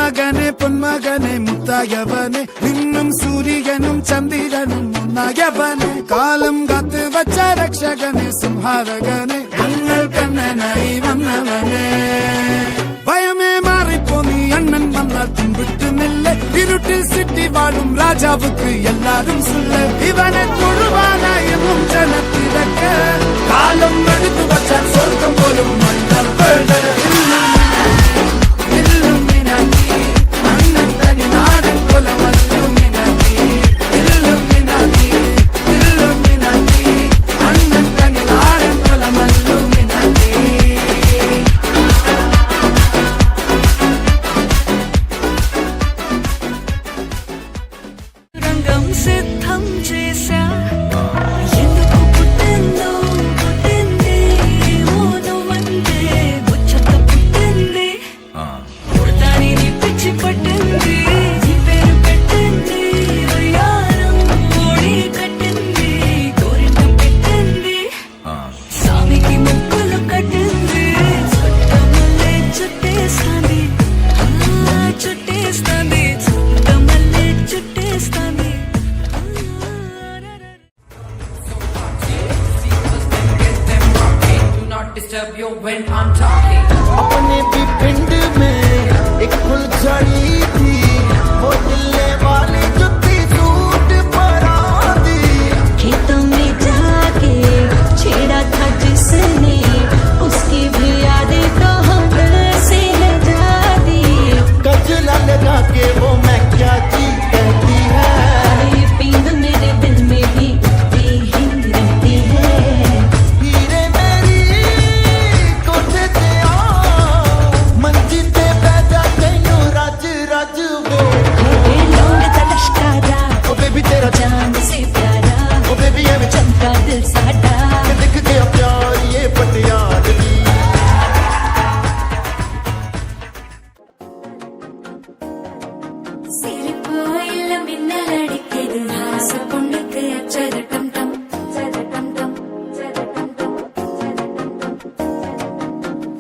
മകനെ പൊന്മകനെ മുത്തായവനെ നിന്നും സൂര്യനും ചന്ദ്രനും ഒന്നായവനെ കാലം കാത്ത് വച്ച രക്ഷകനെ സംഹാരകനെ ഞങ്ങൾ കണ്ണനായി വന്നവനെ ഭയമേ മാറിപ്പോ നീ അണ്ണൻ വന്നാൽ പിൻവിട്ടുന്നില്ല ഇരുട്ടിൽ സിറ്റി വാഴും രാജാവുക്ക് എല്ലാരും സുല്ല ഇവനെ തൊഴുവാനായും ജനത്തിരക്ക് കാലം എടുത്തു വച്ചാൽ സ്വർഗം പോലും when I'm talking. अपने भी पिंड में एक फुलझड़ी थी वो दिल्ले वाली जुत्ती सूट परा दी खेतों में जाके छेड़ा था जिसने उसकी भी यादें तो हम से है जाती गजला लगा के वो मैं क्या चीज कहती है ये पींग मेरे दिल में भी उठती ही रहती है हीरे मेरी कोठे ते आ मंजी ते बैठा तैनू रज रज वे लोग तलशकारा ओ बेबी तेरा चांद से प्यारा ओ बेबी ये में चमका दिल साडा दिख गया प्यार ये पटियाल दी சிரிப்போயில மின்னல் அடிக்குது ஆச பொண்ணுக்கு அச்சது டம் டம் டம் டம்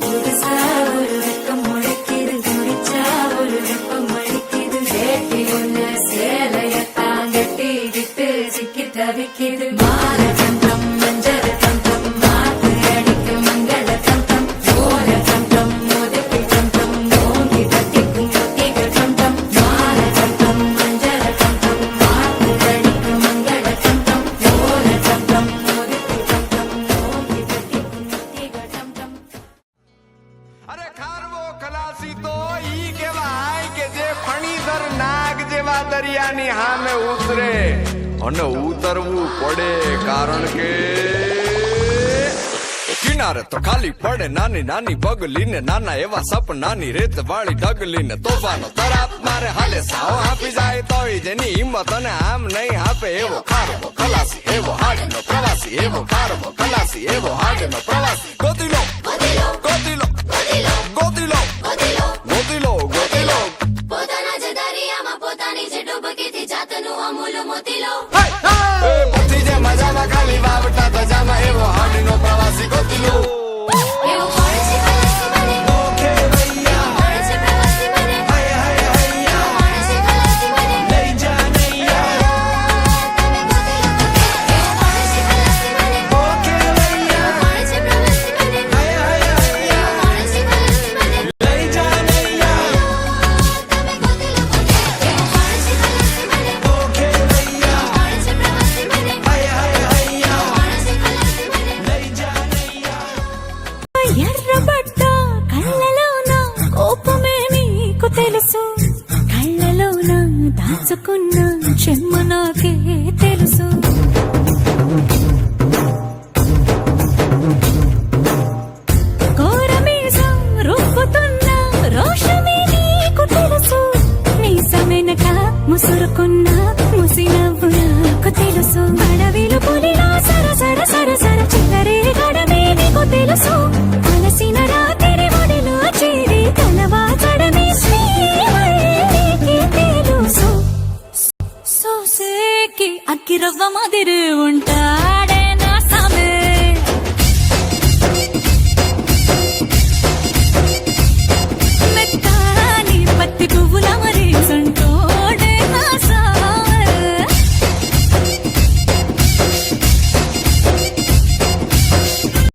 புதுசா ஒரு வெக்கம் முளைக்குது துடிச்சா ஒரு வெப்பம் அடிக்குது வேட்டி ஒண்ணு சேலைய தாங்கட்டி விட்டு சிக்கி தவிக்குது மால டம் டம் மஞ்சள் டம் டம் மாத்து அடிக்க மங்கள டம் டம் ஓல டம் டம் மோதக்கு டம் டம் ஓங்கி தட்டிக்கும் ஒத்திகள் டம் டம் மால டம் டம் மஞ்சள் டம் டம் மாத்து அடிக்க மங்கள டம் டம் ஓல டம் டம் மோதக்கு டம் டம் ஓங்கி தட்டிக்கும் ஒத்திகள் டம் டம் અરે ખારવો ખલાસી તો ઈ કહેવાય કે જે ફણીધર નાગ જેવા દરિયાની સામે ઉતરે અને ઉતરવું પડે કારણ કે કિનારે તો ખાલી પડે નાની નાની પગલી ને નાના એવા સપનાની રેત વાળી ડગલી ને તોફાનો તરાપ મારે હાલે સાવ આપી જાય તોય જેની હિંમત અને આમ નહીં આપે એવો ખારવો ખલાસી એવો હાડનો પ્રવાસી એવો ખારવો ખલાસી એવો હાડનો પ્રવાસી ગોતીલો ગોતીલો ગોતીલો ગોતીલો ગોતીલો ગોતીલો પોતાના જ દરિયામાં પોતાની જ ડૂબકીથી જાતનું અમૂલ મોતી લો એ પતિ જે મજામાં ખાલી વાવટા તજામાં એવો હાડનો પ્રવાસી ગોતીલો એવો કોણ છે ખલાસી મને ઓકે ભૈયા કોણ છે પ્રવાસી મને હાય હાય હૈયા કોણ છે ખલાસી મને લઈ જા નૈયા તમે ગોતી લો એવો કોણ છે ખલાસી મને ઓકે ભૈયા કોણ છે પ્રવાસી મને હાય હાય હૈયા કોણ છે ખલાસી મને લઈ જા નૈયા તમે ગોતી લો એવો કોણ છે ખલાસી મને ઓકે ભૈયા કોણ છે પ્રવાસી મને હાય હાય હૈયા કોણ છે ખલાસી મને લઈ જા નૈયા ఎర్రబడ్డ కళ్ళలోన కోపమే నీకు తెలుసు కళ్ళలోన దాచుకున్న చెమ్మ నాకే తెలుసు కోరమీసం రుబ్బుతున్న రోషమే నీకు తెలుసు నీసమెనక ముసురుకున్న ముసినవ్వు నాకు తెలుసు అడవిలు పులిలా సరసర సరసర చిల్లరే గడమే నీకు తెలుసు అలసిన రాత్రి ఒడిలో చేరి కలవాచడమే శ్రీవల్లికి తెలుసు సోసేకి అగ్గిరవ్వ మాదిరి ఉంటా